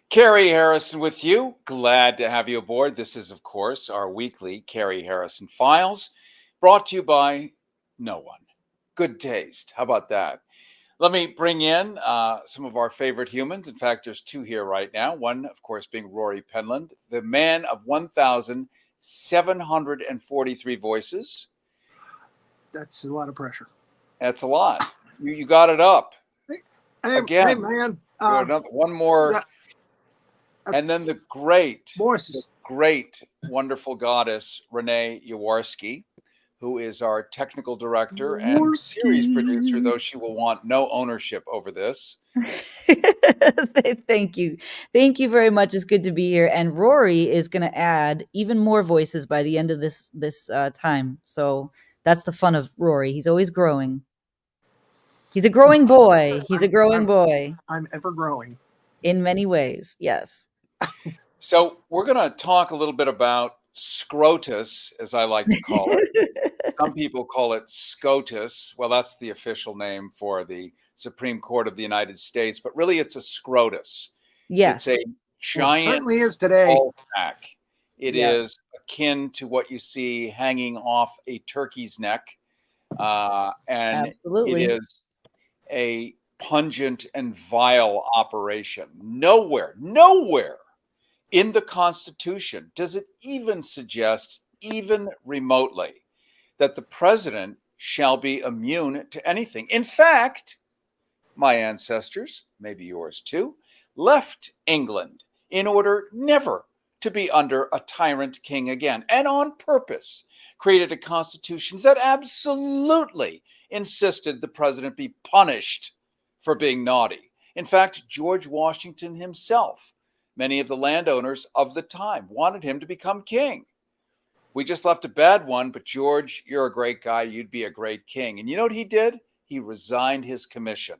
Cary Harrison with you. Glad to have you aboard. This is, of course, our weekly Cary Harrison Files, brought to you by no one. Good taste. How about that? Let me bring in some of our favorite humans. In fact, there's two here right now. One, of course, being Rory Penland, the man of 1,743 voices. That's a lot of pressure. That's a lot. You got it up. Again. Hey, man. One more. Yeah. And then the great, voices. wonderful goddess, Renee Yaworski, who is our technical director and series producer, though she will want no ownership over this. Thank you. Thank you very much. It's good to be here. And Rory is going to add even more voices by the end of this time. So that's the fun of Rory. He's always growing. He's a growing boy. He's a growing boy. I'm ever growing. In many ways, yes. So we're going to talk a little bit about SCOTUS, as I like to call it. Some people call it SCOTUS. Well, that's the official name for the Supreme Court of the United States, but really it's a SCOTUS. Yes. It's a giant. It certainly is today. It is akin to what you see hanging off a turkey's neck. And Absolutely. It is a pungent and vile operation. Nowhere in the Constitution does it even suggest, even remotely, that the president shall be immune to anything. In fact, my ancestors, maybe yours too, left England in order never to be under a tyrant king again, and on purpose created a constitution that absolutely insisted the president be punished for being naughty. In fact, George Washington himself, many of the landowners of the time, wanted him to become king. We just left a bad one, but George, you're a great guy. You'd be a great king. And you know what he did? He resigned his commission.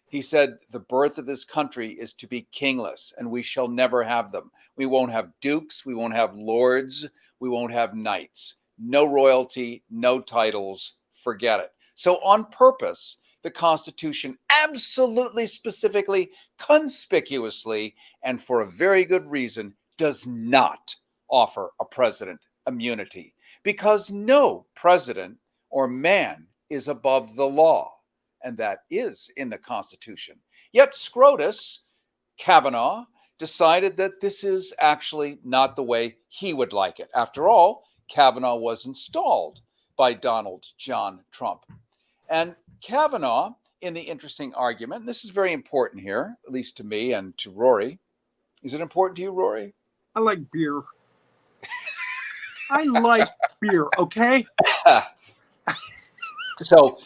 He said, the birth of this country is to be kingless, and we shall never have them. We won't have dukes. We won't have lords. We won't have knights. No royalty, no titles. Forget it. So on purpose, the Constitution absolutely, specifically, conspicuously, and for a very good reason, does not offer a president immunity, because no president or man is above the law. And that is in the Constitution. Yet SCOTUS, Kavanaugh, decided that this is actually not the way he would like it. After all, Kavanaugh was installed by Donald John Trump. And Kavanaugh, in the interesting argument, and this is very important here, at least to me and to Rory. Is it important to you, Rory? I like beer. I like beer, okay? So,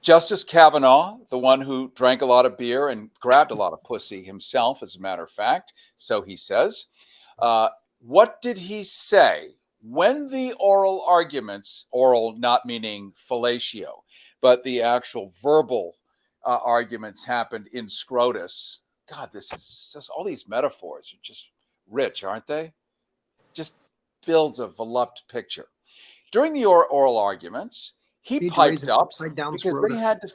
Justice Kavanaugh, the one who drank a lot of beer and grabbed a lot of pussy himself, as a matter of fact, so he says, what did he say when the oral arguments, oral not meaning fellatio, but the actual verbal arguments happened in SCOTUS? God, this is just, all these metaphors are just rich, aren't they? Just builds a voluped picture. During the oral arguments, he piped up because they had to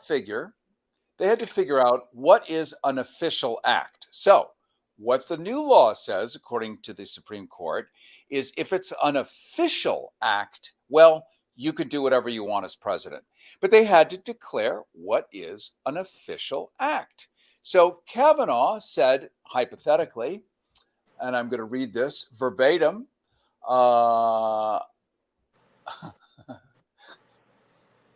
figure out what is an official act. So what the new law says, according to the Supreme Court, is if it's an official act, well, you could do whatever you want as president. But they had to declare what is an official act. So Kavanaugh said, hypothetically, and I'm going to read this verbatim,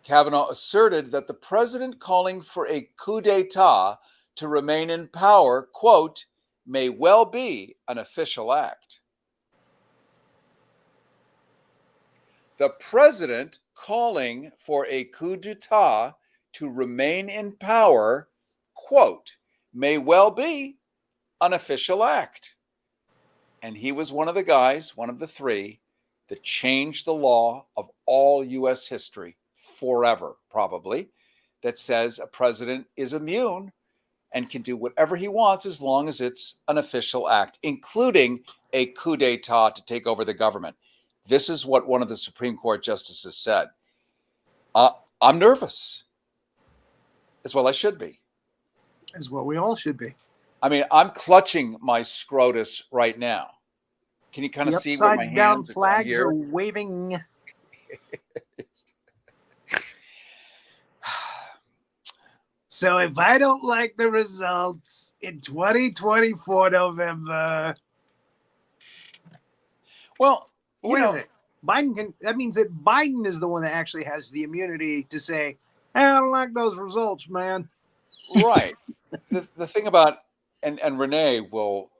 Kavanaugh asserted that the president calling for a coup d'etat to remain in power, quote, may well be an official act. The president calling for a coup d'etat to remain in power, quote, may well be an official act. And he was one of the guys, one of the three, that changed the law of all U.S. history forever, probably, that says a president is immune and can do whatever he wants as long as it's an official act, including a coup d'etat to take over the government. This is what one of the Supreme Court justices said. I'm nervous. As well I should be. As well we all should be. I mean, I'm clutching my SCOTUS right now. Can you kind The of see where my upside down hands are flags here? are waving. So if I don't like the results in 2024 November, Well, wait a minute. Biden can. That means that Biden is the one that actually has the immunity to say, hey, "I don't like those results, man." right. The thing about and Renee will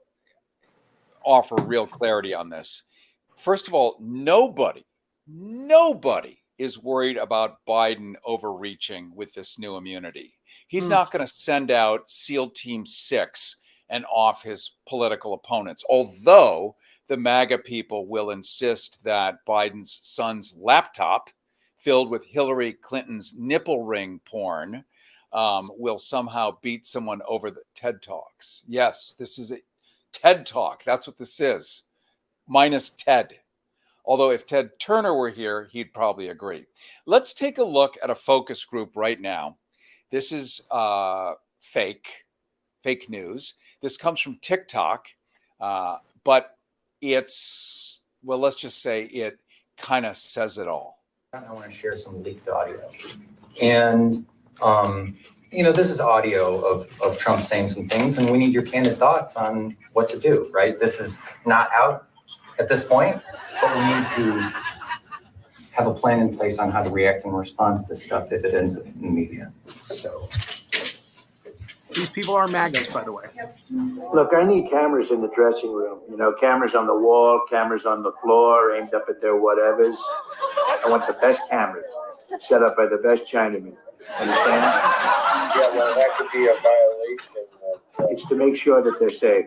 offer real clarity on this. First of all, nobody is worried about Biden overreaching with this new immunity. He's not going to send out SEAL Team 6 and off his political opponents, although the MAGA people will insist that Biden's son's laptop filled with Hillary Clinton's nipple ring porn will somehow beat someone over the TED Talks. Yes, this is a TED Talk. That's what this is, minus Ted. Although if Ted Turner were here, he'd probably agree. Let's take a look at a focus group right now. This is fake news. This comes from TikTok, but it's, well, let's just say it kind of says it all. I want to share some leaked audio. And, this is audio of Trump saying some things, and we need your candid thoughts on what to do, right? This is not out at this point, but we need to have a plan in place on how to react and respond to this stuff if it ends up in the media. So These people are maggots, by the way. Look, I need cameras in the dressing room. Cameras on the wall, cameras on the floor, aimed up at their whatevers. I want the best cameras set up by the best Chinamen. Understand? Yeah, well, that could be a violation. It's to make sure that they're safe.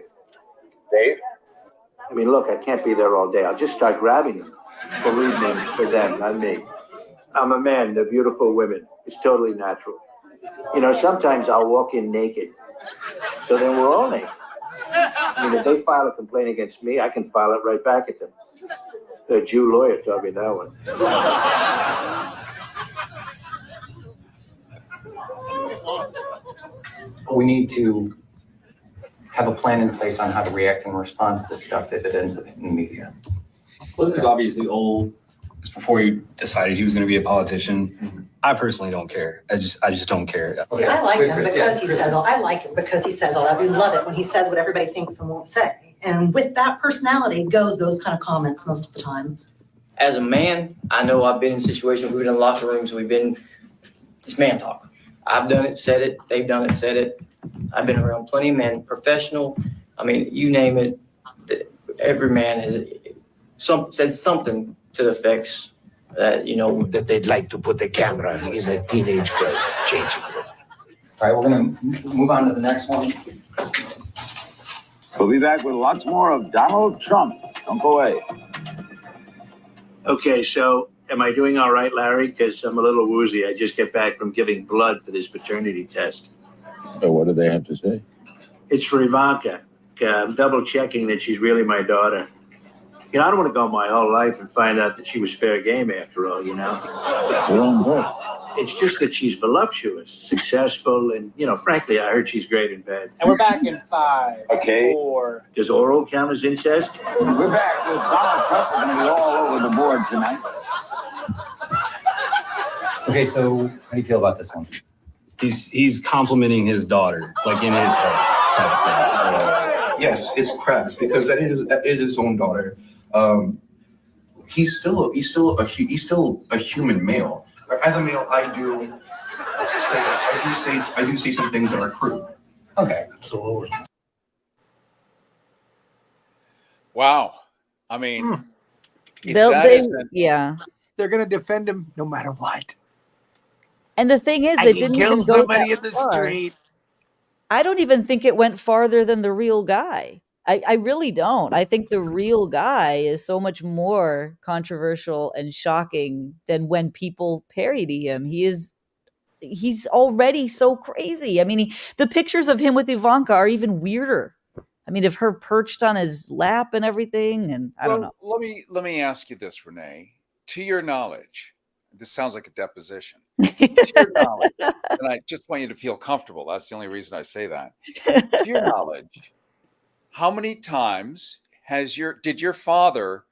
Dave? I mean, look, I can't be there all day. I'll just start grabbing them. Believe me, for them, not me. I'm a man. They're beautiful women. It's totally natural. Sometimes I'll walk in naked. So then we're all naked. I mean, if they file a complaint against me, I can file it right back at them. The Jew lawyer taught me that one. we need to have a plan in place on how to react and respond to this stuff if it ends up in the media. Well, this is obviously old. It's before he decided he was going to be a politician. Mm-hmm. I personally don't care. I just don't care. See, I like him because he says all. I like him because he says all that. We love it when he says what everybody thinks and won't say. And with that personality goes those kind of comments most of the time. As a man, I know I've been in situations, we've been in locker rooms, it's man talk. I've done it, said it, they've done it, said it. I've been around plenty of men, professional. I mean, you name it. Every man has said something to the effects that, that they'd like to put the camera in a teenage girl's changing room. All right, we're going to move on to the next one. We'll be back with lots more of Donald Trump. Don't go away. Okay, so am I doing all right, Larry? Because I'm a little woozy. I just get back from giving blood for this paternity test. So what do they have to say? It's for Ivanka. I'm double checking that she's really my daughter. I don't want to go my whole life and find out that she was fair game after all, Your own birth. It's just that she's voluptuous, successful, and, frankly, I heard she's great in bed. And we're back in 5, Okay. 4. Does oral count as incest? We're back with Donald Trump. We're going to be all over the board tonight. Okay, so how do you feel about this one? He's complimenting his daughter, like in his head type of thing. Yes, it's crass because that is his own daughter. He's still a human male. As a male, I do say some things that are crude. Okay. Absolutely. Wow. I mean, if They'll, that they, isn't- yeah. They're going to defend him no matter what. And the thing is, I they can didn't kill even go somebody that in the far. street. I don't even think it went farther than the real guy. I really don't. I think the real guy is so much more controversial and shocking than when people parody him. He's already so crazy. I mean, the pictures of him with Ivanka are even weirder. I mean, of her perched on his lap and everything, and I don't know. Let me ask you this, Renee. To your knowledge, this sounds like a deposition. To your knowledge, and I just want you to feel comfortable. That's the only reason I say that. To your knowledge, how many times did your father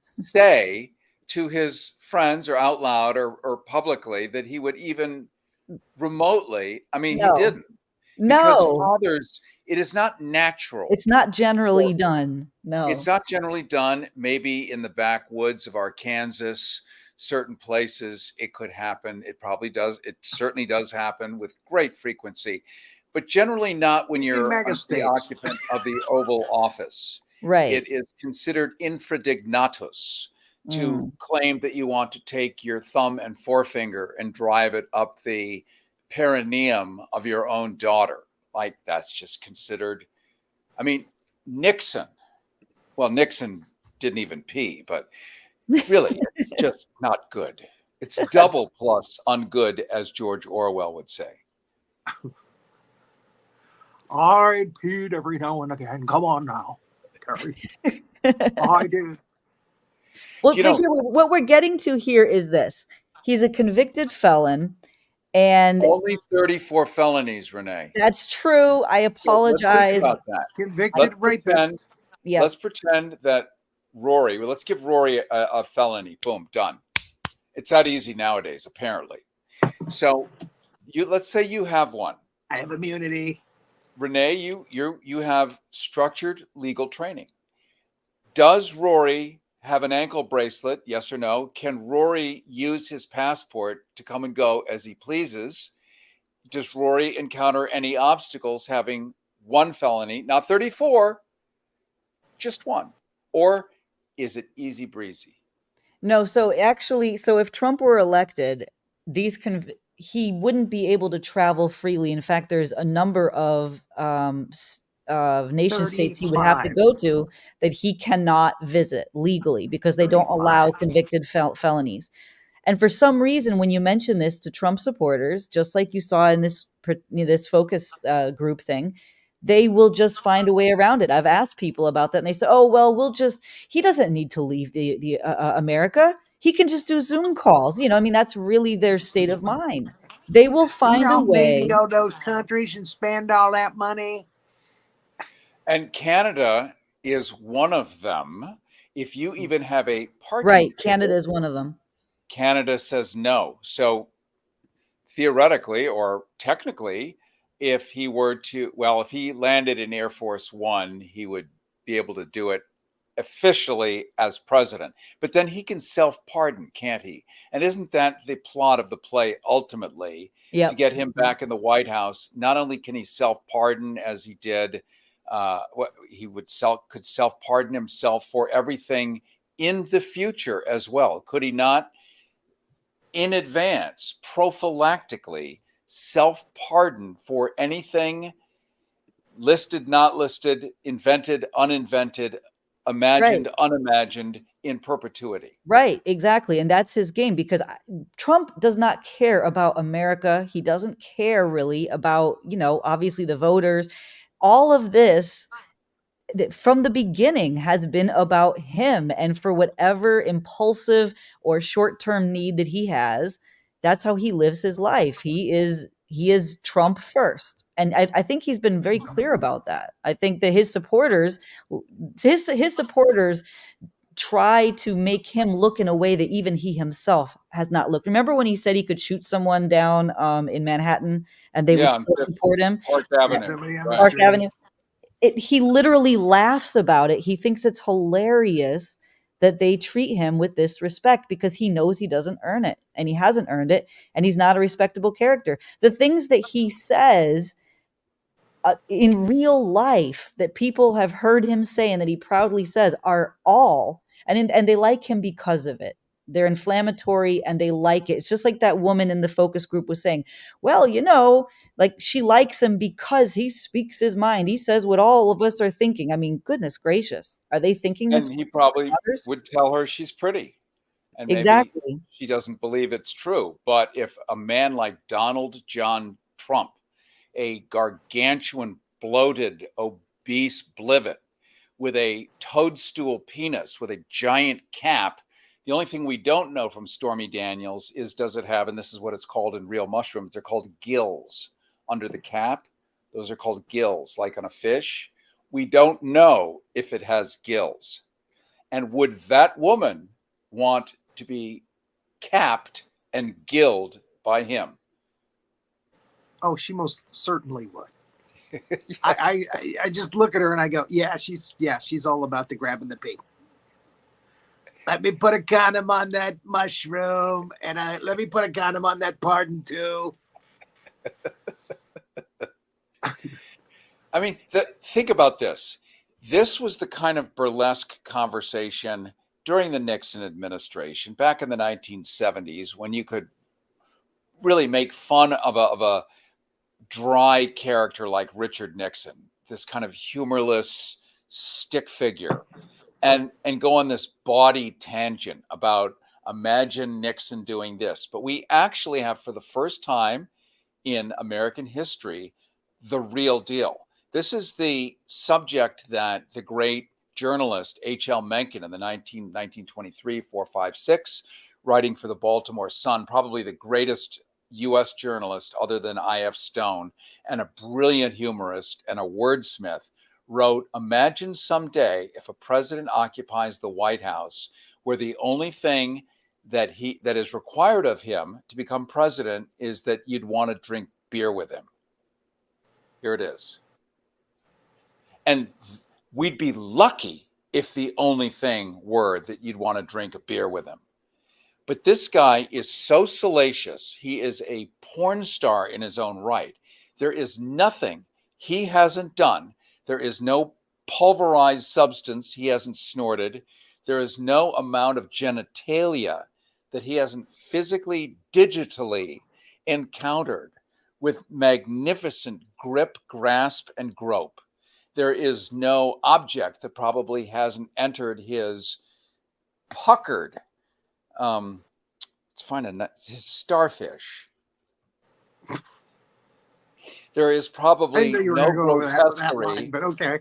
say to his friends or out loud or publicly that he would even remotely, I mean, he No. didn't, because No. it is not natural. It's not generally done. No. It's not generally done. Maybe in the backwoods of Arkansas, certain places it could happen. It probably does. It certainly does happen with great frequency, but generally not when you're the occupant of the Oval Office. Right. It is considered infradignatus to claim that you want to take your thumb and forefinger and drive it up the perineum of your own daughter. Like, that's just considered, I mean, Nixon didn't even pee, but really, it's just not good. It's double plus ungood, as George Orwell would say. I peed every now and again. Come on now, Cary. I did. Well, what we're getting to here is this. He's a convicted felon, and only 34 felonies, Renee. That's true. I apologize. Let's think about that. Convicted rapist. Let's pretend that let's give Rory a felony. Boom, done. It's that easy nowadays, apparently. So let's say you have one. I have immunity. Renee, you have structured legal training. Does Rory have an ankle bracelet? Yes or no? Can Rory use his passport to come and go as he pleases? Does Rory encounter any obstacles having one felony, not 34, just one? Or is it easy breezy? No, so if Trump were elected, he wouldn't be able to travel freely. In fact, there's a number of nation states he would have to go to that he cannot visit legally because they don't allow convicted felonies. And for some reason, when you mention this to Trump supporters, just like you saw in this focus group thing, they will just find a way around it. I've asked people about that, and they say, "Oh, well, he doesn't need to leave the America. He can just do Zoom calls." I mean, that's really their state of mind. They will find a way. Maybe go those countries and spend all that money. And Canada is one of them. If you even have a parking ticket, Canada is one of them. Canada says no. So theoretically or technically, if he landed in Air Force One, he would be able to do it officially as president. But then he can self-pardon, can't he? And isn't that the plot of the play ultimately, to get him back in the White House? Not only can he self-pardon as he did, could self-pardon himself for everything in the future as well. Could he not, in advance, prophylactically self-pardon for anything listed, not listed, invented, uninvented, imagined, unimagined, in perpetuity? Right, exactly. And that's his game, because Trump does not care about America. He doesn't care really about, obviously the voters. All of this from the beginning has been about him, and for whatever impulsive or short-term need that he has, that's how he lives his life. He is Trump first. And I think he's been very clear about that. I think that his supporters try to make him look in a way that even he himself has not looked. Remember when he said he could shoot someone down in Manhattan and they would still support him? Park Avenue. Park Avenue. He literally laughs about it. He thinks it's hilarious that they treat him with this respect because he knows he doesn't earn it, and he hasn't earned it, and he's not a respectable character. The things that he says in real life that people have heard him say and that he proudly says are all, and they like him because of it. They're inflammatory and they like it. It's just like that woman in the focus group was saying, well, like she likes him because he speaks his mind. He says what all of us are thinking. I mean, goodness gracious. Are they thinking this? And he probably would tell her she's pretty. And maybe she doesn't believe it's true. But if a man like Donald John Trump, a gargantuan, bloated, obese blivet with a toadstool penis, with a giant cap, The only thing we don't know from Stormy Daniels is, does it have, and this is what it's called in real mushrooms, they're called gills under the cap. Those are called gills, like on a fish. We don't know if it has gills. And would that woman want to be capped and gilled by him? Oh, she most certainly would. Yes. I just look at her and I go, yeah, she's all about the grabbing the pig. Let me put a condom on that mushroom, and let me put a condom on that pardon too. I mean, think about this. This was the kind of burlesque conversation during the Nixon administration back in the 1970s, when you could really make fun of a dry character like Richard Nixon, this kind of humorless stick figure, and go on this bawdy tangent about imagine Nixon doing this. But we actually have, for the first time in American history, the real deal. This is the subject that the great journalist H.L. Mencken in the 1923, 4, 5, 6, writing for the Baltimore Sun, probably the greatest U.S. journalist other than I.F. Stone, and a brilliant humorist and a wordsmith, wrote, imagine someday if a president occupies the White House, where the only thing that is required of him to become president is that you'd want to drink beer with him. Here it is. And we'd be lucky if the only thing were that you'd want to drink a beer with him. But this guy is so salacious. He is a porn star in his own right. There is nothing he hasn't done. There is no pulverized substance he hasn't snorted. There is no amount of genitalia that he hasn't physically, digitally encountered with magnificent grip, grasp, and grope. There is no object that probably hasn't entered his puckered, let's find his starfish. There is probably no grotesquerie, but okay.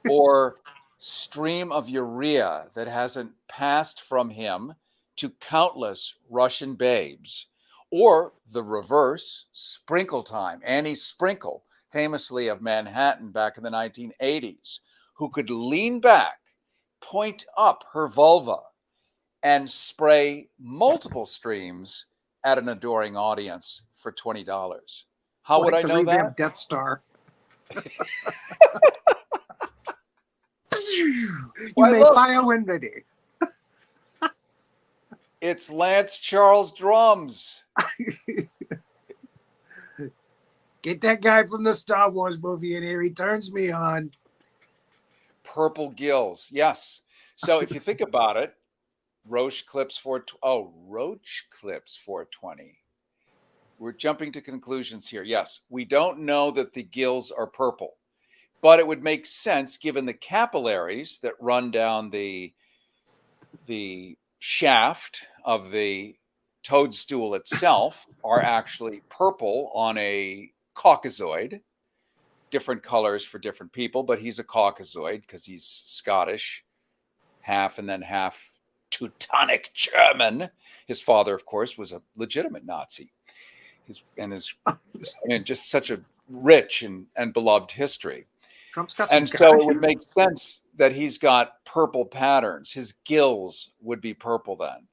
or stream of urea that hasn't passed from him to countless Russian babes, or the reverse, Sprinkle Time, Annie Sprinkle, famously of Manhattan back in the 1980s, who could lean back, point up her vulva, and spray multiple streams at an adoring audience for $20. How would I know that? Death Star. You may fire when ready. It's Lance Charles drums. Get that guy from the Star Wars movie in here. He turns me on. Purple gills. Yes. So if you think about it, Roach Clips 420. We're jumping to conclusions here. Yes, we don't know that the gills are purple, but it would make sense given the capillaries that run down the shaft of the toadstool itself are actually purple on a Caucasoid. Different colors for different people, but he's a Caucasoid because he's Scottish, half and then half Teutonic German. His father, of course, was a legitimate Nazi. Just such a rich and beloved history. Trump's got and so it would make sense that he's got purple patterns. His gills would be purple then,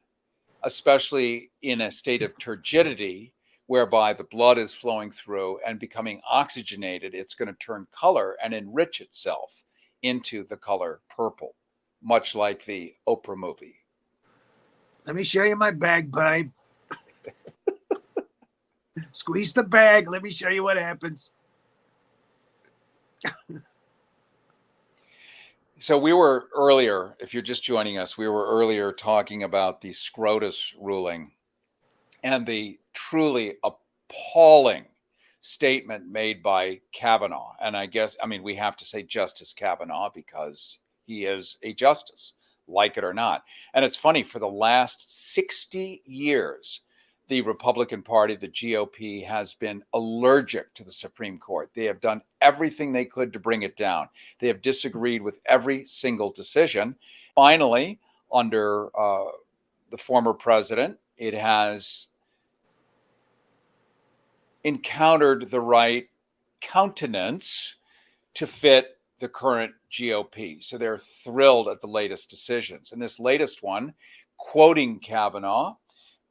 especially in a state of turgidity, whereby the blood is flowing through and becoming oxygenated. It's going to turn color and enrich itself into the color purple, much like the Oprah movie. Let me show you my bagpipe. Squeeze the bag. Let me show you what happens. So we were earlier, if you're just joining us, we were earlier talking about the SCOTUS ruling and the truly appalling statement made by Kavanaugh. And we have to say Justice Kavanaugh because he is a justice, like it or not. And it's funny, for the last 60 years, the Republican Party, the GOP, has been allergic to the Supreme Court. They have done everything they could to bring it down. They have disagreed with every single decision. Finally, under the former president. It has encountered the right countenance to fit the current GOP. So they're thrilled at the latest decisions. And this latest one, quoting Kavanaugh,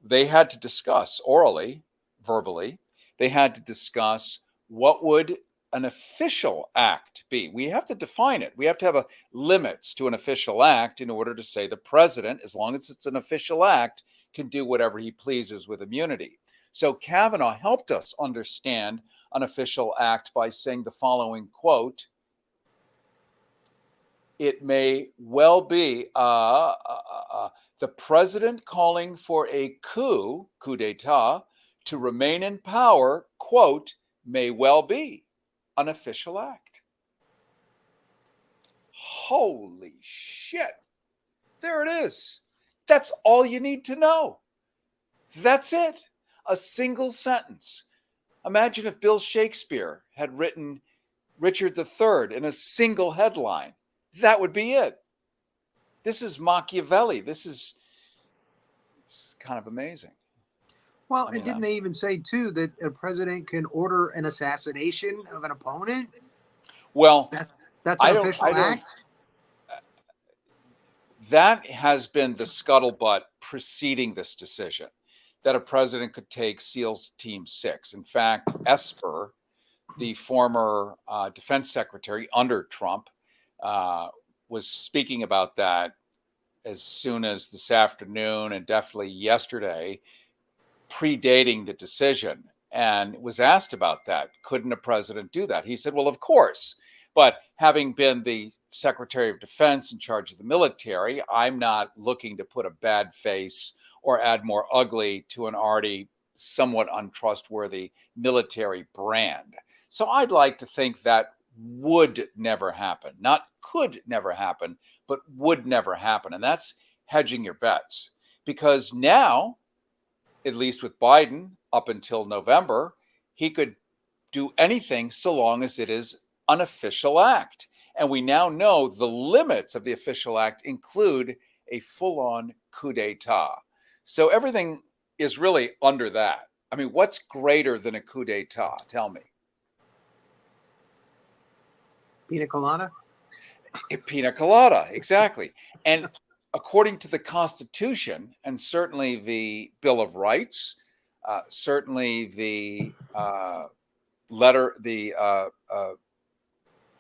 they had to discuss orally, verbally, they had to discuss what would an official act be. We have to define it. We have to have limits to an official act in order to say the president, as long as it's an official act, can do whatever he pleases with immunity. So Kavanaugh helped us understand an official act by saying the following quote: it may well be the president calling for a coup d'etat, to remain in power, quote, may well be an official act. Holy shit. There it is. That's all you need to know. That's it. A single sentence. Imagine if Bill Shakespeare had written Richard III in a single headline. That would be it. This is Machiavelli. It's kind of amazing. Well, and didn't they even say, too, that a president can order an assassination of an opponent? Well, that's an official act? That has been the scuttlebutt preceding this decision, that a president could take SEALs Team 6. In fact, Esper, the former defense secretary under Trump, was speaking about that as soon as this afternoon and definitely yesterday, predating the decision, and was asked about that. Couldn't a president do that? He said, well, of course. But having been the Secretary of Defense in charge of the military, I'm not looking to put a bad face or add more ugly to an already somewhat untrustworthy military brand. So I'd like to think that would never happen. Not could never happen, but would never happen. And that's hedging your bets. Because now, at least with Biden, up until November, he could do anything so long as it is an official act. And we now know the limits of the official act include a full-on coup d'etat. So everything is really under that. I mean, what's greater than a coup d'etat? Tell me. Pina colada? Pina colada, exactly. And according to the Constitution, and certainly the Bill of Rights, certainly the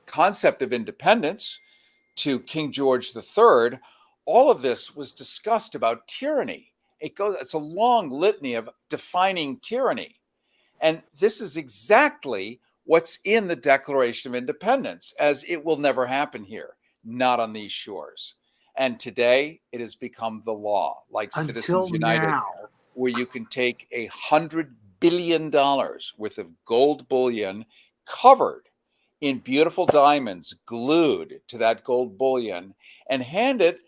concept of independence to King George III, all of this was discussed about tyranny. It's a long litany of defining tyranny. And this is exactly what's in the Declaration of Independence, as it will never happen here, not on these shores. And today it has become the law, like Citizens United, where you can take $100 billion worth of gold bullion covered in beautiful diamonds glued to that gold bullion and hand it,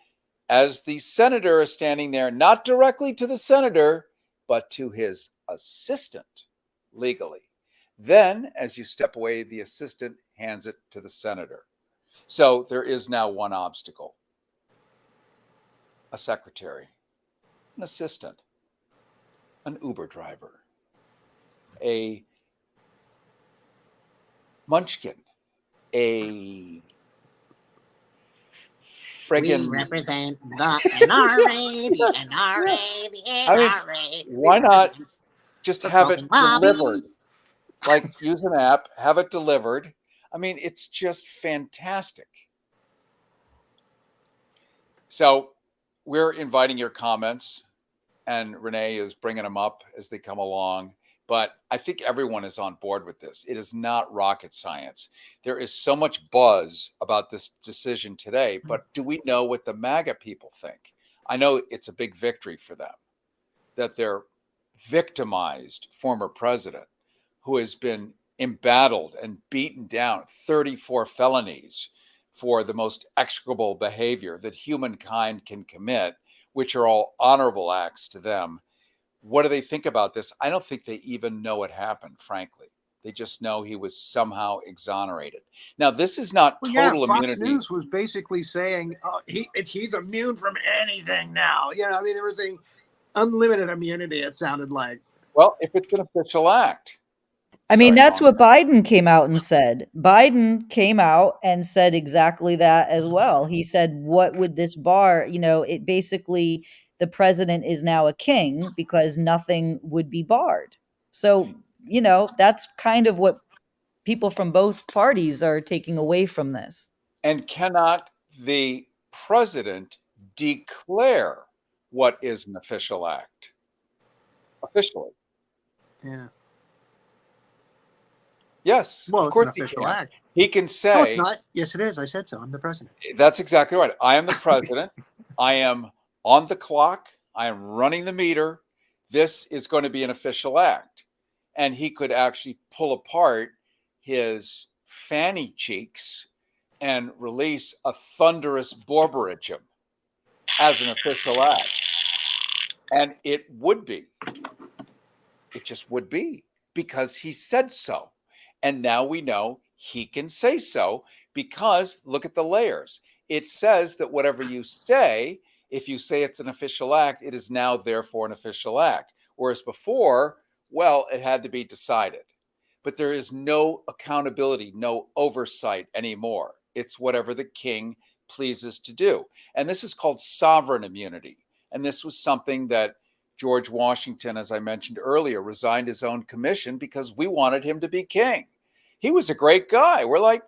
as the senator is standing there, not directly to the senator, but to his assistant legally. Then, as you step away, the assistant hands it to the senator. So there is now one obstacle: a secretary, an assistant, an Uber driver, a munchkin, a friggin' We represent the NRA, the NRA, the NRA. I mean, why not just have it delivered? Like, use an app, have it delivered. I mean, it's just fantastic. So we're inviting your comments, and Renee is bringing them up as they come along. But I think everyone is on board with this. It is not rocket science. There is so much buzz about this decision today, but do we know what the MAGA people think? I know it's a big victory for them, that their victimized former president, who has been embattled and beaten down, 34 felonies for the most execrable behavior that humankind can commit, which are all honorable acts to them. What do they think about this? I don't think they even know it happened, frankly. They just know he was somehow exonerated. Now, this is not Well, total yeah, Fox immunity. News was basically saying he's immune from anything now. You know, I mean, they were saying unlimited immunity. It sounded like. Well, if it's an official act. I mean, Sorry, that's Mom. what Biden came out and said. Biden came out and said exactly that as well. He said, what would this bar, it basically, the president is now a king because nothing would be barred. So, that's kind of what people from both parties are taking away from this. And cannot the president declare what is an official act? Officially. Yeah. Yes, Well, of it's course an he official can. act. He can say. No, it's not. Yes, it is. I said so. I'm the president. That's exactly right. I am the president. I am on the clock. I am running the meter. This is going to be an official act. And he could actually pull apart his fanny cheeks and release a thunderous borborygm as an official act. And it would be. It just would be because he said so. And now we know he can say so because look at the layers. It says that whatever you say, if you say it's an official act, it is now therefore an official act. Whereas before, well, it had to be decided. But there is no accountability, no oversight anymore. It's whatever the king pleases to do. And this is called sovereign immunity. And this was something that George Washington, as I mentioned earlier, resigned his own commission because we wanted him to be king. He was a great guy. We're like,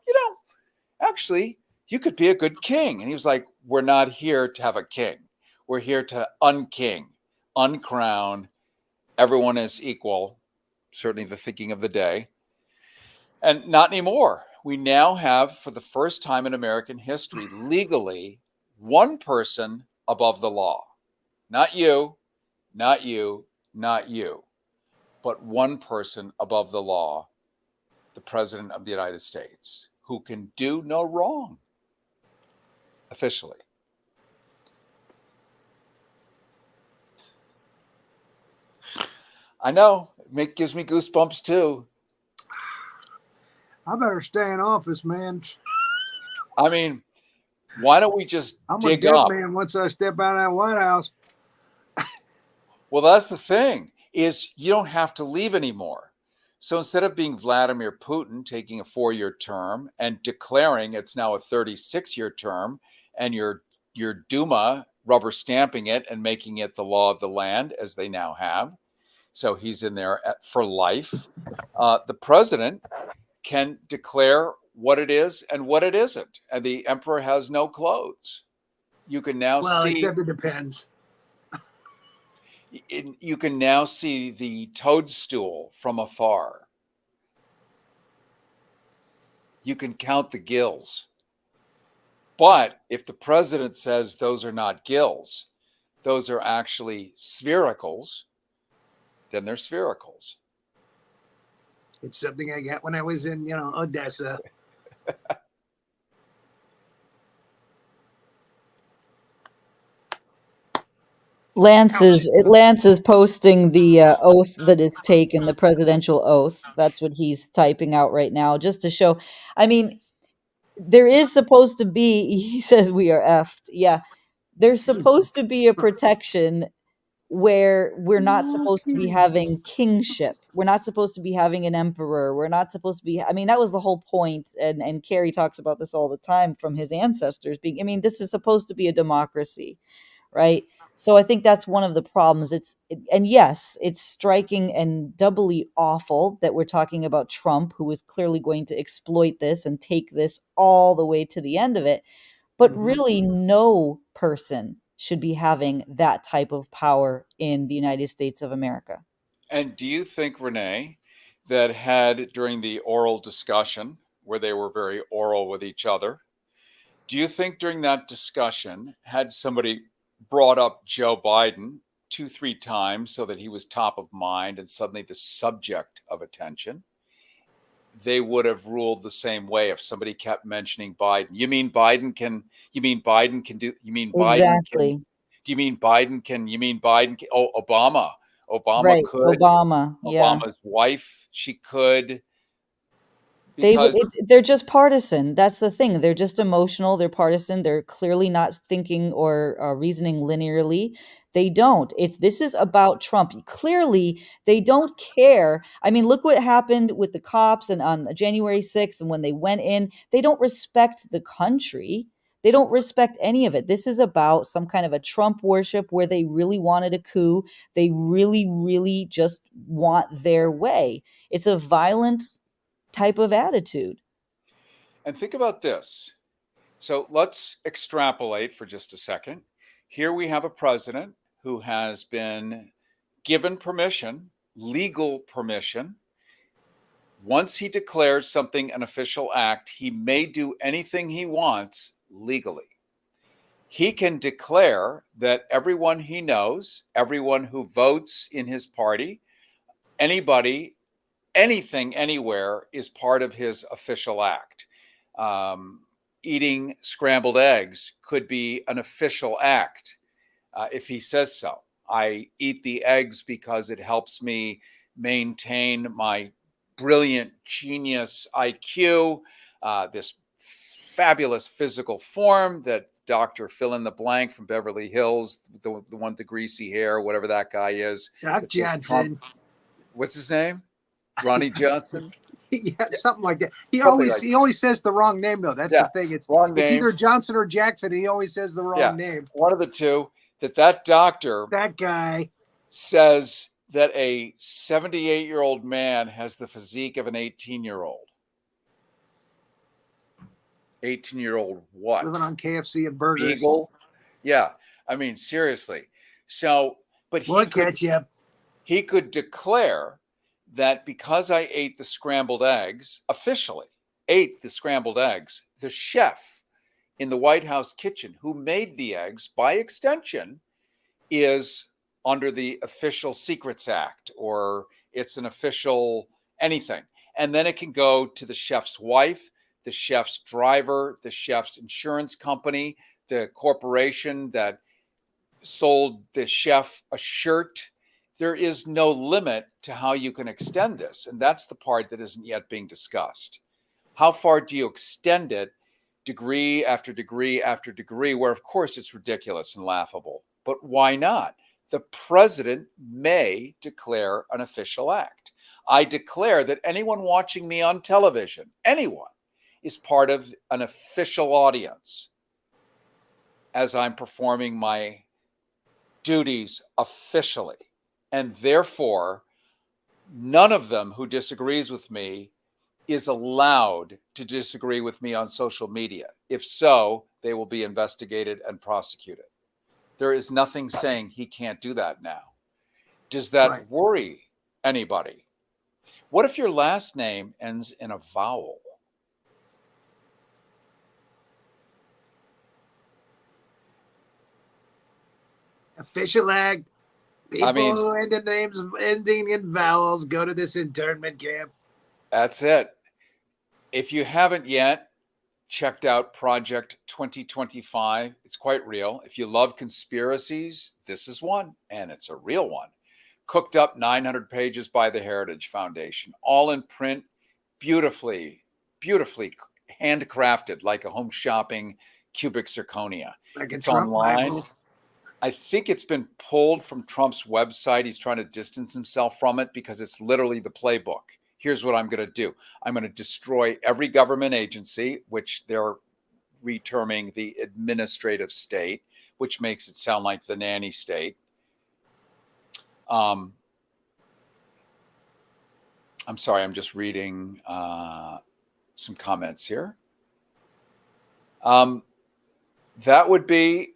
actually, you could be a good king. And he was like, we're not here to have a king. We're here to unking, uncrown. Everyone is equal, certainly the thinking of the day. And not anymore. We now have, for the first time in American history, legally, one person above the law. Not you, not you, not you, but one person above the law, the President of the United States, who can do no wrong, officially. I know, it gives me goosebumps too. I better stay in office, man. I mean, why don't we just I'm dig a dead up? man once I step out of that White House. Well, that's the thing, is you don't have to leave anymore. So instead of being Vladimir Putin taking a 4-year term and declaring it's now a 36-year term and your Duma rubber stamping it and making it the law of the land, as they now have, so he's in there for life, the president can declare what it is and what it isn't. And the emperor has no clothes. You can now see... except it depends. You can now see the toadstool from afar. You can count the gills. But if the president says those are not gills, those are actually sphericals, then they're sphericals. It's something I got when I was in, Odessa. Lance is posting the oath that is taken, the presidential oath. That's what he's typing out right now, just to show. I mean, there is supposed to be, he says we are effed. Yeah. There's supposed to be a protection where we're not supposed to be having kingship. We're not supposed to be having an emperor. We're not supposed to be, I mean, that was the whole point. And Cary talks about this all the time from his ancestors being, I mean, this is supposed to be a democracy, right? So I think that's one of the problems. And yes, it's striking and doubly awful that we're talking about Trump, who is clearly going to exploit this and take this all the way to the end of it. But really, no person should be having that type of power in the United States of America. And do you think, Renee, that had during the oral discussion, where they were very oral with each other, do you think during that discussion, had somebody brought up Joe Biden 2-3 times so that he was top of mind and suddenly the subject of attention, they would have ruled the same way if somebody kept mentioning Biden? You mean Biden can Exactly. Oh, Obama Right. could. Obama. Yeah. Obama's wife, she could. Because They're just partisan. That's the thing. They're just emotional. They're partisan. They're clearly not thinking or reasoning linearly. They don't. This is about Trump. Clearly, they don't care. I mean, look what happened with the cops and on January 6th and when they went in. They don't respect the country. They don't respect any of it. This is about some kind of a Trump worship where they really wanted a coup. They really, really just want their way. It's a violent type of attitude. And think about this. So let's extrapolate for just a second. Here we have a president who has been given permission, legal permission. Once he declares something an official act, he may do anything he wants legally. He can declare that everyone he knows, everyone who votes in his party, anybody, anything, anywhere is part of his official act. Eating scrambled eggs could be an official act if he says so. I eat the eggs because it helps me maintain my brilliant genius IQ, this fabulous physical form that Dr. Fill in the blank from Beverly Hills, the one with the greasy hair, whatever that guy is. Doc Johnson. What's his name? Ronnie Johnson? Yeah, something like that. He Something always says the wrong name though. That's the thing. It's either Johnson or Jackson, and he always says the wrong name. One of the two. That doctor, that guy, says that a 78-year-old man has the physique of an 18-year-old. 18-year-old what? Living on KFC and burgers. Eagle? Yeah. I mean, seriously. So, but he could declare that because I ate the scrambled eggs, officially ate the scrambled eggs, the chef in the White House kitchen who made the eggs, by extension, is under the Official Secrets Act, or it's an official anything. And then it can go to the chef's wife, the chef's driver, the chef's insurance company, the corporation that sold the chef a shirt. There is no limit to how you can extend this. And that's the part that isn't yet being discussed. How far do you extend it, degree after degree after degree, where of course it's ridiculous and laughable. But why not? The president may declare an official act. I declare that anyone watching me on television, anyone, is part of an official audience as I'm performing my duties officially. And therefore, none of them who disagrees with me is allowed to disagree with me on social media. If so, they will be investigated and prosecuted. There is nothing saying he can't do that now. Does that worry anybody? What if your last name ends in a vowel? Official act. People who end in names ending in vowels go to this internment camp. That's it. If you haven't yet checked out Project 2025, it's quite real. If you love conspiracies, this is one, and it's a real one. Cooked up 900 pages by the Heritage Foundation, all in print, beautifully handcrafted, like a home shopping cubic zirconia. Like it's online. I think it's been pulled from Trump's website. He's trying to distance himself from it because it's literally the playbook. Here's what I'm going to do. I'm going to destroy every government agency, which they're reterming the administrative state, which makes it sound like the nanny state. I'm sorry, I'm just reading some comments here. That would be,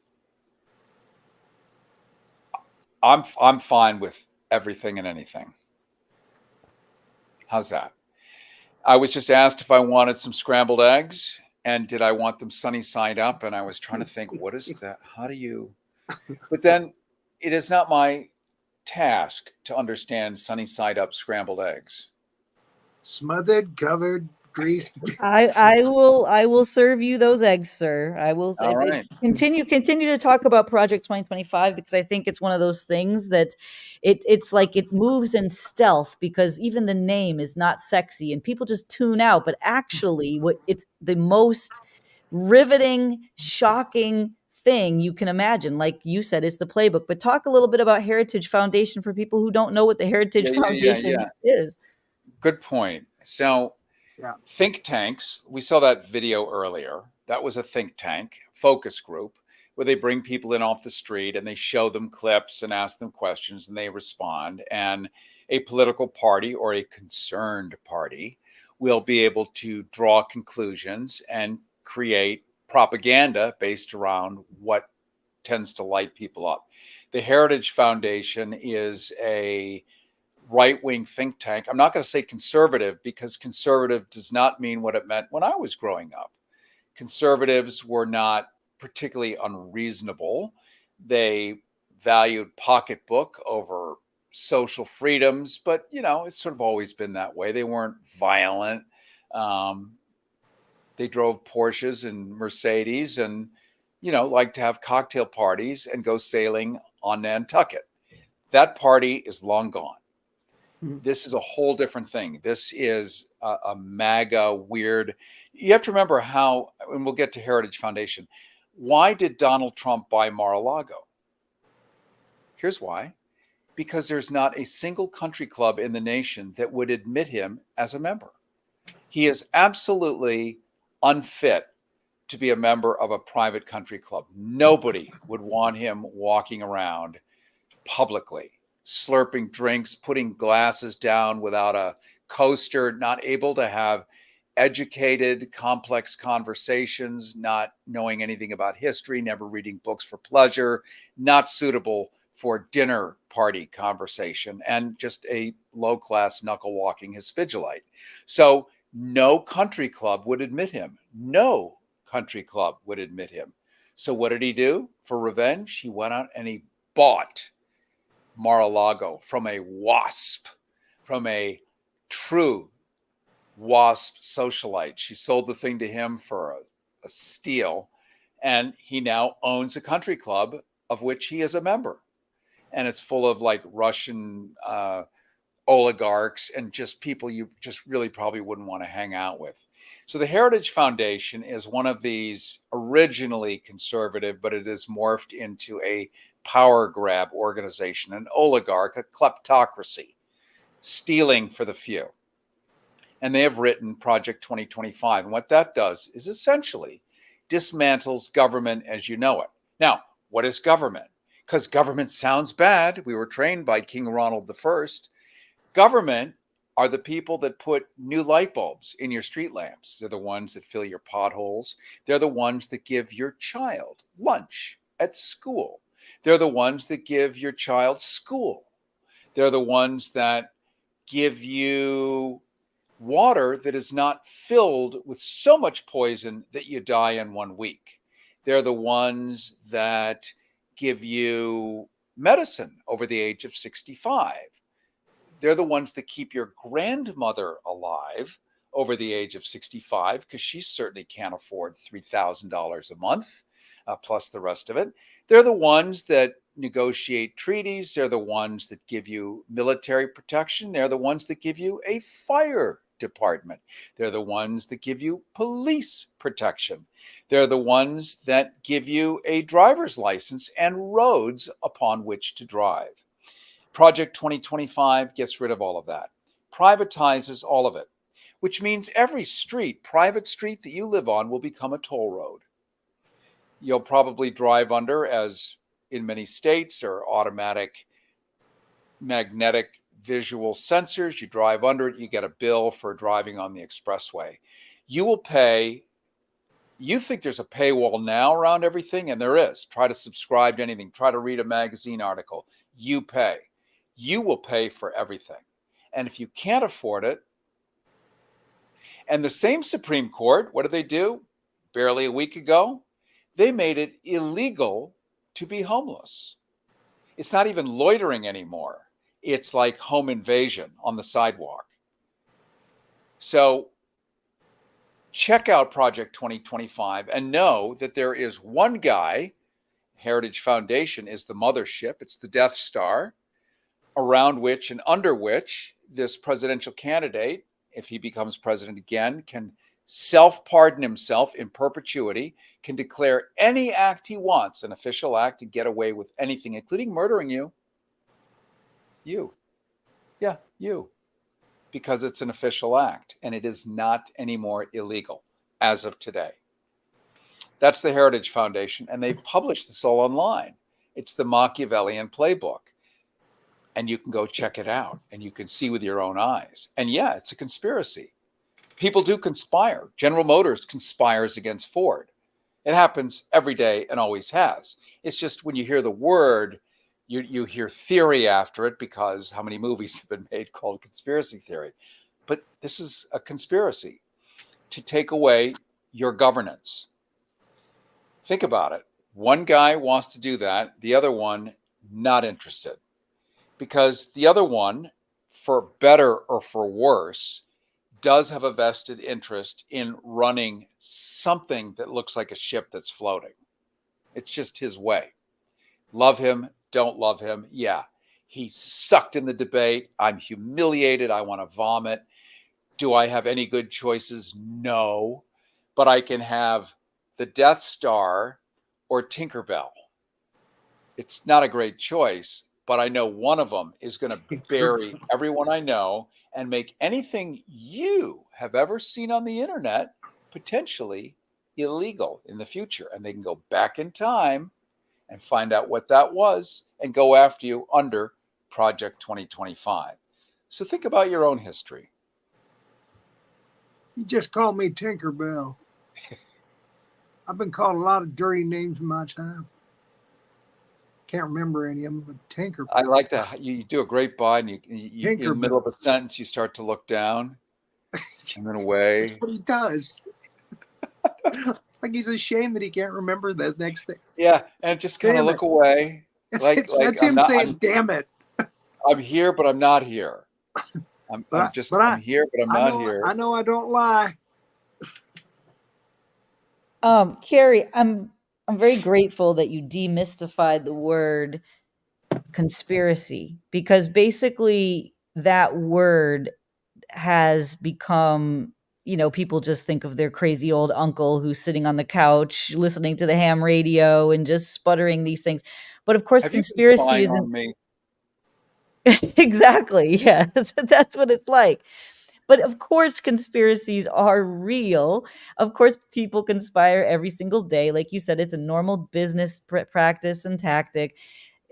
I'm fine with everything and anything. How's that? I was just asked if I wanted some scrambled eggs and did I want them sunny side up? And I was trying to think, what is that? How do you? But then it is not my task to understand sunny side up scrambled eggs. Smothered, covered, Greased. I will serve you those eggs, sir. I will say, All right. continue to talk about Project 2025, because I think it's one of those things that it's like it moves in stealth, because even the name is not sexy and people just tune out. But actually, what it's the most riveting, shocking thing you can imagine. Like you said, it's the playbook. But talk a little bit about Heritage Foundation for people who don't know what the Heritage Foundation is. Good point. So Yeah. think tanks, we saw that video earlier. That was a think tank focus group where they bring people in off the street and they show them clips and ask them questions and they respond. And a political party or a concerned party will be able to draw conclusions and create propaganda based around what tends to light people up. The Heritage Foundation is a right-wing think tank. I'm not going to say conservative, because conservative does not mean what it meant when I was growing up. Conservatives were not particularly unreasonable. They valued pocketbook over social freedoms, but it's sort of always been that way. They weren't violent. They drove Porsches and Mercedes and like to have cocktail parties and go sailing on Nantucket. That party is long gone. This is a whole different thing. This is a MAGA weird. You have to remember how, and we'll get to Heritage Foundation. Why did Donald Trump buy Mar-a-Lago? Here's why. Because there's not a single country club in the nation that would admit him as a member. He is absolutely unfit to be a member of a private country club. Nobody would want him walking around publicly, slurping drinks, putting glasses down without a coaster, not able to have educated, complex conversations, not knowing anything about history, never reading books for pleasure, not suitable for dinner party conversation, and just a low-class knuckle-walking Hispidulite. So no country club would admit him. No country club would admit him. So what did he do for revenge? He went out and he bought Mar-a-Lago from a WASP, from a true WASP socialite. She sold the thing to him for a steal, and he now owns a country club of which he is a member. And it's full of like Russian oligarchs and just people you just really probably wouldn't want to hang out with. So the Heritage Foundation is one of these originally conservative, but it is morphed into a power grab organization, an oligarch, a kleptocracy, stealing for the few. And they have written Project 2025. And what that does is essentially dismantles government as you know it. Now, what is government? Because government sounds bad. We were trained by King Ronald I. Government are the people that put new light bulbs in your street lamps. They're the ones that fill your potholes. They're the ones that give your child lunch at school. They're the ones that give your child school. They're the ones that give you water that is not filled with so much poison that you die in 1 week. They're the ones that give you medicine over the age of 65. They're the ones that keep your grandmother alive over the age of 65, because she certainly can't afford $3,000 a month, plus the rest of it. They're the ones that negotiate treaties. They're the ones that give you military protection. They're the ones that give you a fire department. They're the ones that give you police protection. They're the ones that give you a driver's license and roads upon which to drive. Project 2025 gets rid of all of that, privatizes all of it, which means every street, private street that you live on, will become a toll road. You'll probably drive under, as in many states, or automatic magnetic visual sensors. You drive under it, you get a bill for driving on the expressway. You will pay. You think there's a paywall now around everything, and there is. Try to subscribe to anything. Try to read a magazine article. You pay. You will pay for everything. And if you can't afford it, and the same Supreme Court, what did they do? Barely a week ago, they made it illegal to be homeless. It's not even loitering anymore. It's like home invasion on the sidewalk. So check out Project 2025 and know that there is one guy. Heritage Foundation is the mothership. It's the Death Star, around which and under which this presidential candidate, if he becomes president again, can self-pardon himself in perpetuity, can declare any act he wants an official act, to get away with anything, including murdering you. Yeah, you. Because it's an official act, and it is not anymore illegal as of today. That's the Heritage Foundation, and they've published this all online. It's the Machiavellian playbook, and you can go check it out, and you can see with your own eyes. And yeah, it's a conspiracy. People do conspire. General Motors conspires against Ford. It happens every day and always has. It's just when you hear the word, you hear theory after it, because how many movies have been made called conspiracy theory? But this is a conspiracy to take away your governance. Think about it. One guy wants to do that. The other one, not interested. Because the other one, for better or for worse, does have a vested interest in running something that looks like a ship that's floating. It's just his way. Love him, don't love him. Yeah, he sucked in the debate. I'm humiliated. I want to vomit. Do I have any good choices? No. But I can have the Death Star or Tinkerbell. It's not a great choice, but I know one of them is going to bury everyone I know and make anything you have ever seen on the internet potentially illegal in the future. And they can go back in time and find out what that was and go after you under Project 2025. So think about your own history. You just called me Tinkerbell. I've been called a lot of dirty names in my time. Can't remember any of them, but Tinkerbell. I like that. You do a great bind. You in the middle of a sentence, you start to look down and then away. That's what he does. Like he's ashamed that he can't remember the next thing. Yeah, and just kind of look away. That's him saying, "Damn it, I'm here, but I'm not here. I'm here, but I'm not here." I know I don't lie. Cary, I'm very grateful that you demystified the word conspiracy, because basically that word has become, people just think of their crazy old uncle who's sitting on the couch listening to the ham radio and just sputtering these things. But of course, conspiracy isn't me. Exactly. Yeah, that's what it's like. But of course, conspiracies are real. Of course, people conspire every single day. Like you said, it's a normal business practice and tactic.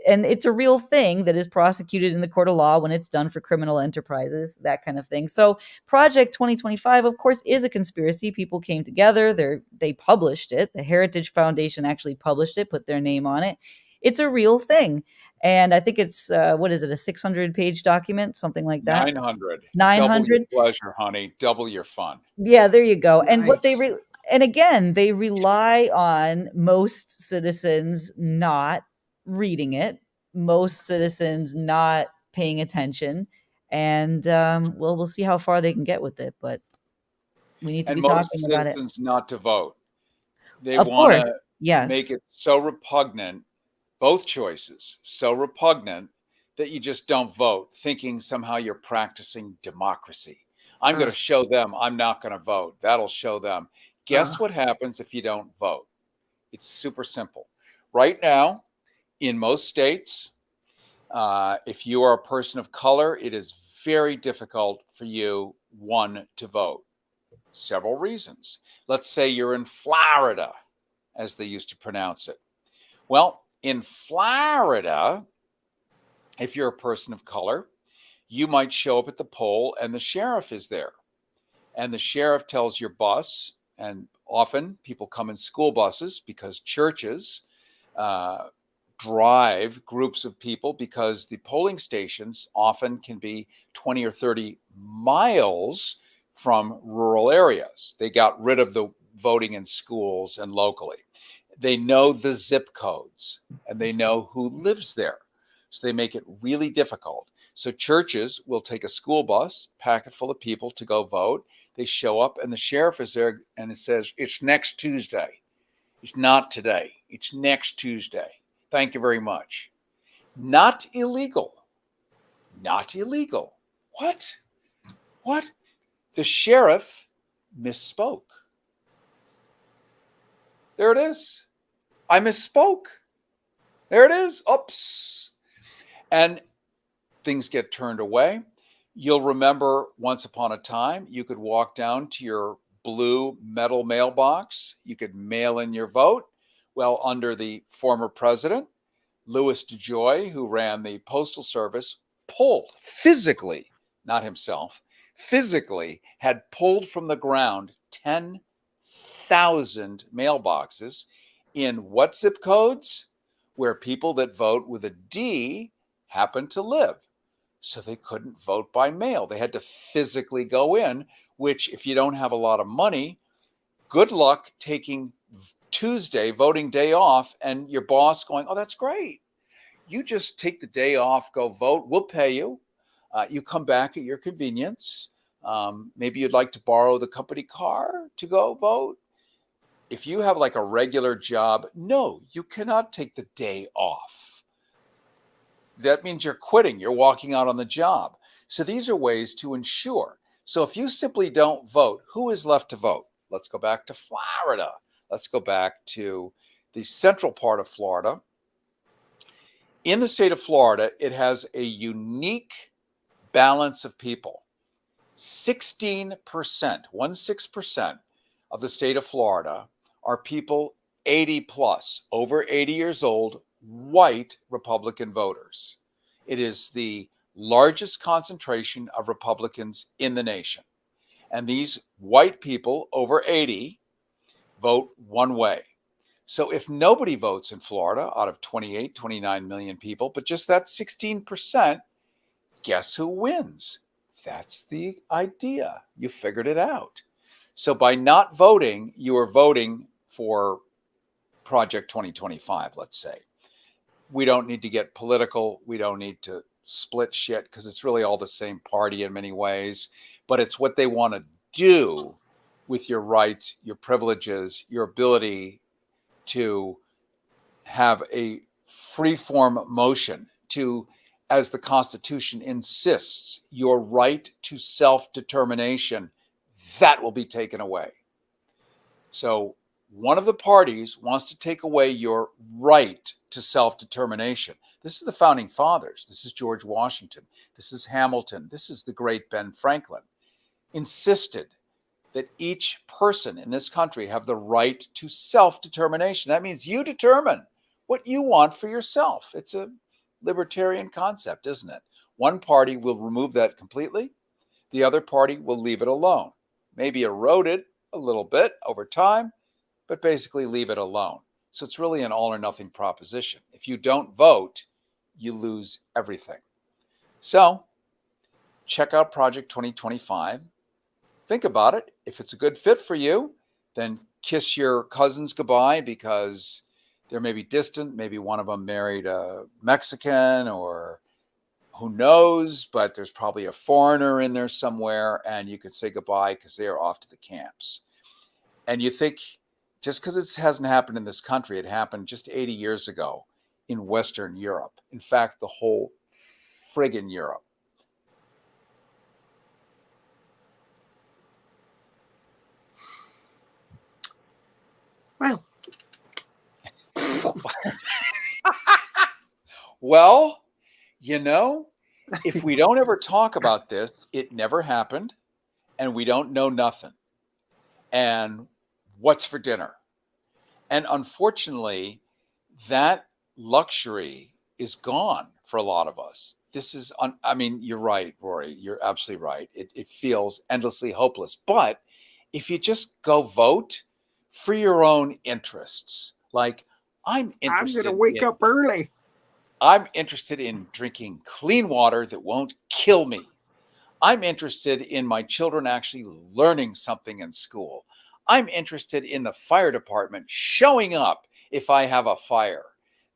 And it's a real thing that is prosecuted in the court of law when it's done for criminal enterprises, that kind of thing. So Project 2025, of course, is a conspiracy. People came together. They published it. The Heritage Foundation actually published it, put their name on it. It's a real thing. And I think it's, what is it, a 600-page document, something like that? 900. 900? Double your pleasure, honey. Double your fun. Yeah, there you go. Nice. And what and again, they rely on most citizens not reading it, most citizens not paying attention. And we'll see how far they can get with it. But we need to be talking about it. And most citizens not to vote. They Of want course, to yes. make it so repugnant, both choices, so repugnant that you just don't vote, thinking somehow you're practicing democracy. I'm going to show them I'm not going to vote. That'll show them. Guess what happens if you don't vote? It's super simple. Right now, in most states, if you are a person of color, it is very difficult for you, one, to vote. Several reasons. Let's say you're in Florida, as they used to pronounce it. Well, in Florida, if you're a person of color, you might show up at the poll and the sheriff is there. And the sheriff tells your bus, and often people come in school buses because churches drive groups of people, because the polling stations often can be 20 or 30 miles from rural areas. They got rid of the voting in schools and locally. They know the zip codes and they know who lives there. So they make it really difficult. So churches will take a school bus, pack it full of people to go vote. They show up and the sheriff is there and it says, it's next Tuesday. It's not today. It's next Tuesday. Thank you very much. Not illegal. Not illegal. What? What? The sheriff misspoke. There it is. I misspoke. There it is. Oops. And things get turned away. You'll remember once upon a time, you could walk down to your blue metal mailbox. You could mail in your vote. Well, under the former president, Louis DeJoy, who ran the Postal Service, pulled physically, not himself, physically had pulled from the ground 10,000 mailboxes in what zip codes? Where people that vote with a D happen to live. So they couldn't vote by mail. They had to physically go in, which if you don't have a lot of money, good luck taking Tuesday, voting day off, and your boss going, oh, that's great. You just take the day off, go vote. We'll pay you. You come back at your convenience. Maybe you'd like to borrow the company car to go vote. If you have like a regular job, no, you cannot take the day off. That means you're quitting. You're walking out on the job. So these are ways to ensure. So if you simply don't vote, who is left to vote? Let's go back to Florida. Let's go back to the central part of Florida. In the state of Florida, it has a unique balance of people. 16%, 16% of the state of Florida are people 80 plus, over 80 years old, white Republican voters. It is the largest concentration of Republicans in the nation. And these white people over 80 vote one way. So if nobody votes in Florida out of 28, 29 million people, but just that 16%, guess who wins? That's the idea. You figured it out. So by not voting, you are voting for Project 2025, let's say. We don't need to get political. We don't need to split shit because it's really all the same party in many ways. But it's what they want to do with your rights, your privileges, your ability to have a free-form motion to, as the Constitution insists, your right to self-determination, that will be taken away. So one of the parties wants to take away your right to self-determination. This is the founding fathers. This is George Washington. This is Hamilton. This is the great Ben Franklin. Insisted that each person in this country have the right to self-determination. That means you determine what you want for yourself. It's a libertarian concept, isn't it? One party will remove that completely. The other party will leave it alone. Maybe erode it a little bit over time, but basically leave it alone. So it's really an all or nothing proposition. If you don't vote, you lose everything. So check out Project 2025. Think about it. If it's a good fit for you, then kiss your cousins goodbye because they're maybe distant. Maybe one of them married a Mexican or who knows, but there's probably a foreigner in there somewhere and you could say goodbye because they are off to the camps. And you think just because it hasn't happened in this country, it happened just 80 years ago in Western Europe. In fact, the whole friggin' Europe. Well, well, you know, if we don't ever talk about this, it never happened, and we don't know nothing. And what's for dinner? And unfortunately, that luxury is gone for a lot of us. This is, I mean, you're right, Rory. You're absolutely right. It feels endlessly hopeless. But if you just go vote for your own interests, like I'm interested. I'm going to wake up early. I'm interested in drinking clean water that won't kill me. I'm interested in my children actually learning something in school. I'm interested in the fire department showing up if I have a fire.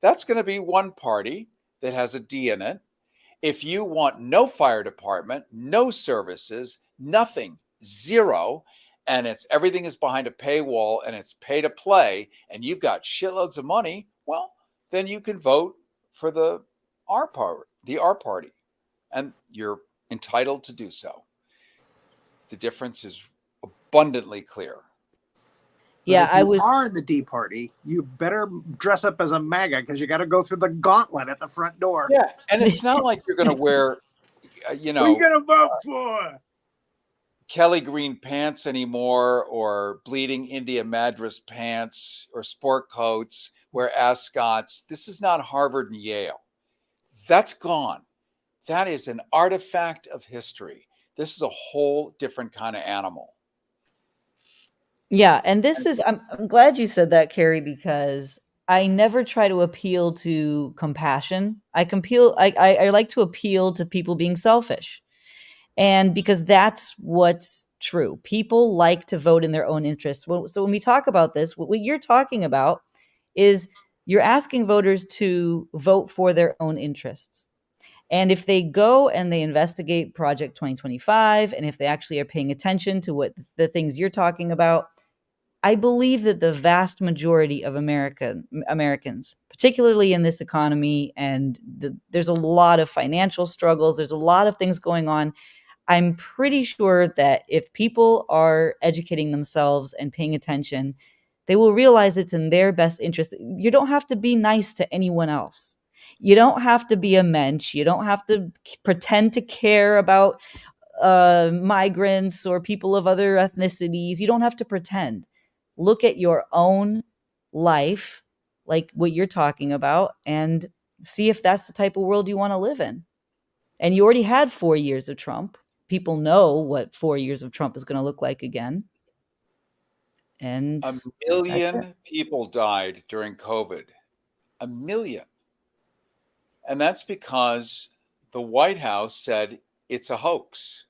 That's going to be one party that has a D in it. If you want no fire department, no services, nothing, zero, and everything is behind a paywall and it's pay to play, and you've got shitloads of money, well, then you can vote for the R party, and you're entitled to do so. The difference is abundantly clear. Yeah, if you are in the D party, you better dress up as a MAGA because you got to go through the gauntlet at the front door. Yeah, and it's not like you're going to wear, What are you going to vote for? Kelly green pants anymore, or bleeding India Madras pants, or sport coats, wear ascots. This is not Harvard and Yale. That's gone. That is an artifact of history. This is a whole different kind of animal. Yeah, and this is I'm glad you said that, Cary, because I never try to appeal to compassion. I like to appeal to people being selfish. And because that's what's true. People like to vote in their own interest. So when we talk about this, what you're talking about is you're asking voters to vote for their own interests. And if they go and they investigate Project 2025, and if they actually are paying attention to what the things you're talking about, I believe that the vast majority of Americans, particularly in this economy, and there's a lot of financial struggles, there's a lot of things going on. I'm pretty sure that if people are educating themselves and paying attention, they will realize it's in their best interest. You don't have to be nice to anyone else. You don't have to be a mensch. You don't have to pretend to care about migrants or people of other ethnicities. You don't have to pretend. Look at your own life, like what you're talking about, and see if that's the type of world you want to live in. And you already had 4 years of Trump. People know what 4 years of Trump is going to look like again. And 1 million people died during COVID. 1 million. And that's because the White House said it's a hoax.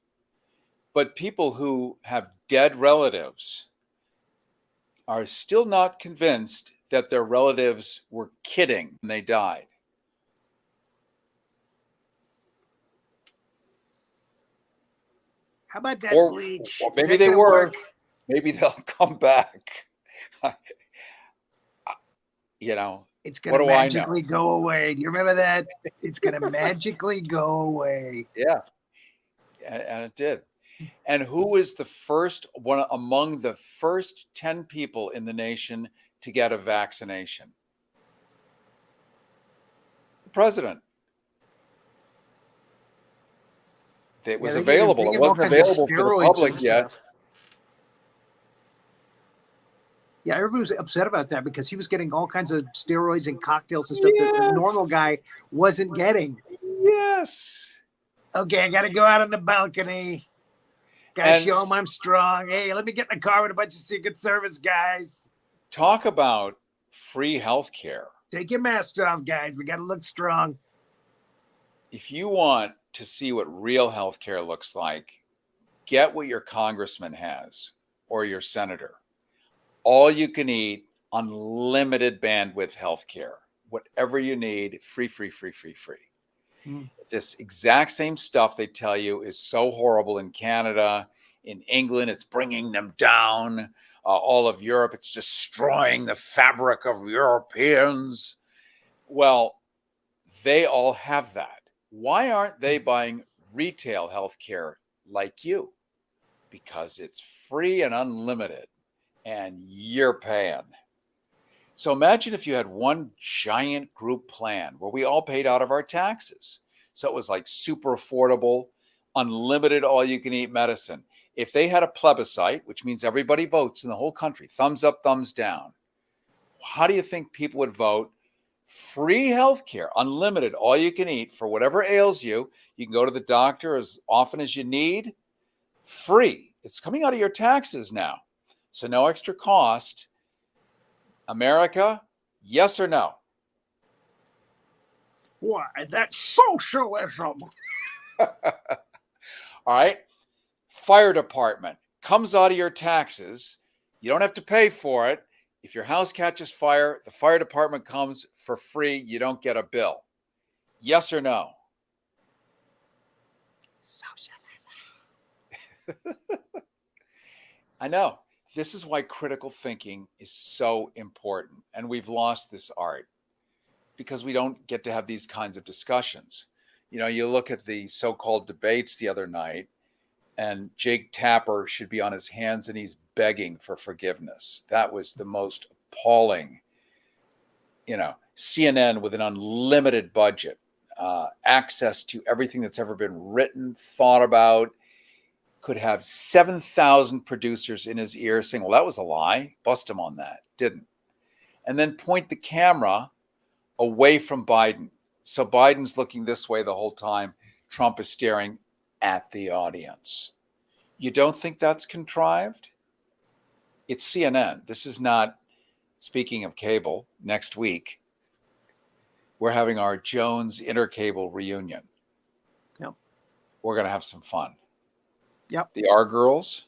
But people who have dead relatives are still not convinced that their relatives were kidding when they died. How about that bleach? Or maybe they were. Work? Maybe they'll come back. You know, it's going to magically go away. Do you remember that? It's going to magically go away. Yeah. And it did. And who is the first one among the first 10 people in the nation to get a vaccination? The president. It was available. It wasn't available for the public yet. Yeah, everybody was upset about that because he was getting all kinds of steroids and cocktails and stuff that the normal guy wasn't getting. Yes. Okay, I got to go out on the balcony. Got to show him I'm strong. Hey, let me get in the car with a bunch of Secret Service guys. Talk about free health care. Take your masks off, guys. We got to look strong. If you want to see what real health care looks like, get what your congressman has or your senator. All you can eat, unlimited bandwidth health care. Whatever you need, free. This exact same stuff they tell you is so horrible in Canada, in England, it's bringing them down. All of Europe, it's destroying the fabric of Europeans. Well, they all have that. Why aren't they buying retail healthcare like you? Because it's free and unlimited, and you're paying. So imagine if you had one giant group plan where we all paid out of our taxes. So it was like super affordable, unlimited, all you can eat medicine. If they had a plebiscite, which means everybody votes in the whole country, thumbs up, thumbs down, how do you think people would vote? Free healthcare, unlimited, all you can eat for whatever ails you. You can go to the doctor as often as you need. Free. It's coming out of your taxes now. So no extra cost. America, yes or no? Why, that's socialism. All right. Fire department comes out of your taxes. You don't have to pay for it. If your house catches fire, the fire department comes for free. You don't get a bill. Yes or no? I know. This is why critical thinking is so important. And we've lost this art because we don't get to have these kinds of discussions. You know, you look at the so-called debates the other night, and Jake Tapper should be on his hands and knees begging for forgiveness. That was the most appalling, you know, CNN with an unlimited budget, access to everything that's ever been written, thought about, could have 7,000 producers in his ear saying, well, that was a lie. Bust him on that. Didn't. And then point the camera away from Biden. So Biden's looking this way the whole time. Trump is staring at the audience. You don't think that's contrived? It's CNN. This is not, speaking of cable, next week, we're having our Jones Intercable reunion. Yep. We're going to have some fun. Yep. The R Girls.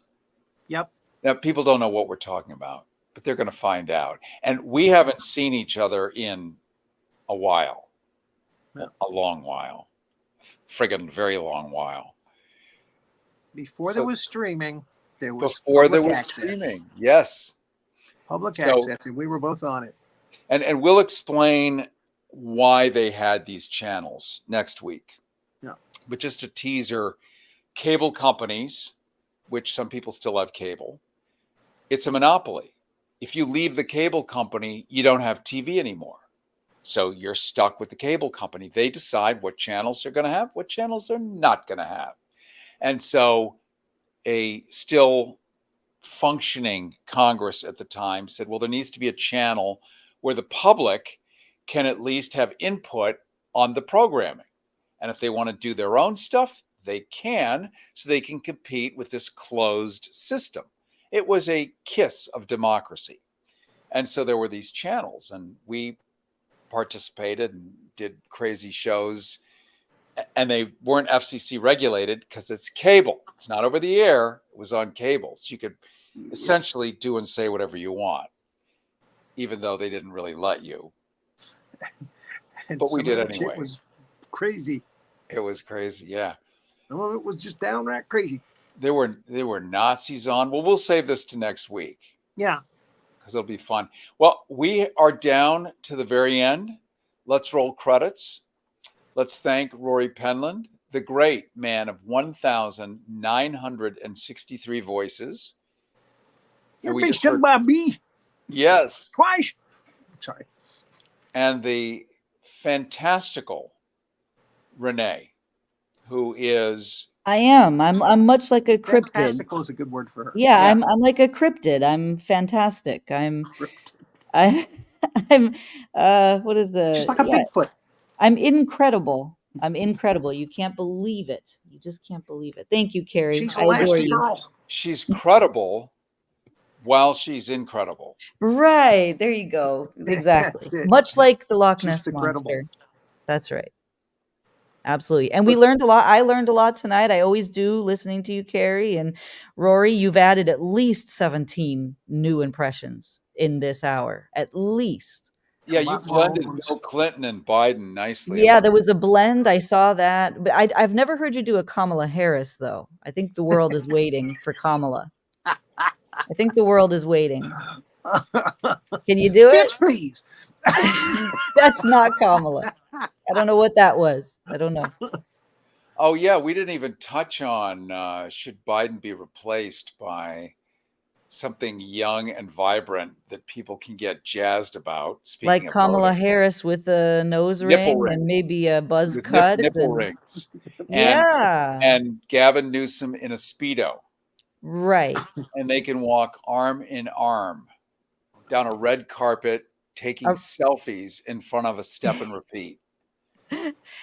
Yep. Now, people don't know what we're talking about, but they're going to find out. And we haven't seen each other in a while, a long while, friggin' very long while. Before there was streaming, there was access. Streaming. Yes. Public access, and we were both on it. And we'll explain why they had these channels next week. Yeah. But just a teaser, cable companies, which some people still have cable, it's a monopoly. If you leave the cable company, you don't have TV anymore. So you're stuck with the cable company. They decide what channels they're going to have, what channels they're not going to have. And so a still functioning Congress at the time said, well, there needs to be a channel where the public can at least have input on the programming. And if they want to do their own stuff, they can, so they can compete with this closed system. It was a kiss of democracy. And so there were these channels, and we participated and did crazy shows, and they weren't FCC regulated because it's cable. It's not over the air. It was on cable. So you could essentially do and say whatever you want, even though they didn't really let you. But we did anyway. It was crazy. It was crazy, yeah. Some of it was just downright crazy. There were Nazis on. Well, we'll save this to next week. Yeah. Because it'll be fun. Well, we are down to the very end. Let's roll credits. Let's thank Rory Penland, the great man of 1,963 voices. You're mentioned by me. Yes. Twice. Sorry. And the fantastical Renee, who is... I am. I'm much like a cryptid. Fantastical is a good word for her. Yeah, I'm like a cryptid. I'm fantastic. I'm what is the... Just like a Bigfoot. I'm incredible. I'm incredible. You can't believe it. You just can't believe it. Thank you, Cary. She's a lasty girl. She's credible while she's incredible. Right. There you go. Exactly. Much like the Loch Ness Monster. That's right. Absolutely. And we learned a lot. I learned a lot tonight. I always do, listening to you, Cary. And Rory, you've added at least 17 new impressions in this hour. At least. Yeah, you blended Bill Clinton and Biden nicely. Yeah, there was a blend. I saw that. But I've never heard you do a Kamala Harris, though. I think the world is waiting for Kamala. I think the world is waiting. Can you do it? Bitch, please. That's not Kamala. I don't know what that was. I don't know. Oh, yeah. We didn't even touch on should Biden be replaced by something young and vibrant that people can get jazzed about. Speaking like of Kamala voting. Harris with a nose ring rings. and maybe a buzz With cut. nipple rings. Yeah. And Gavin Newsom in a Speedo. Right. And they can walk arm in arm down a red carpet taking selfies in front of a step and repeat.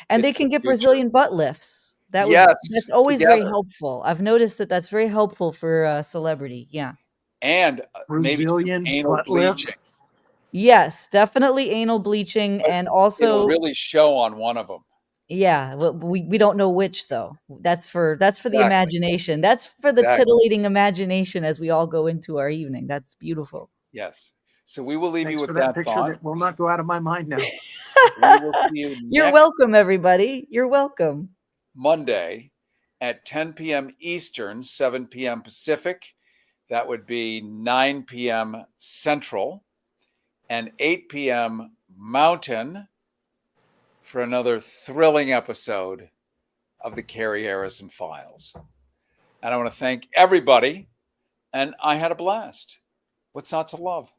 And they can get Brazilian butt lifts. That's always very helpful. I've noticed that that's very helpful for a celebrity. Yeah. And Brazilian maybe anal butt bleaching. lifts. Yes, definitely anal bleaching, and also it'll really show on one of them. Yeah, we don't know which though. That's for the imagination. That's for the titillating imagination as we all go into our evening. That's beautiful. Yes. So we will leave Thanks you with for that that picture thought. that will not go out of my mind now. We will see you You're next welcome, everybody. You're welcome. Monday. at 10 p.m. Eastern, 7 p.m. Pacific. That would be 9 p.m. Central and 8 p.m. Mountain for another thrilling episode of the Cary Harrison Files. And I want to thank everybody, and I had a blast. What's not to love?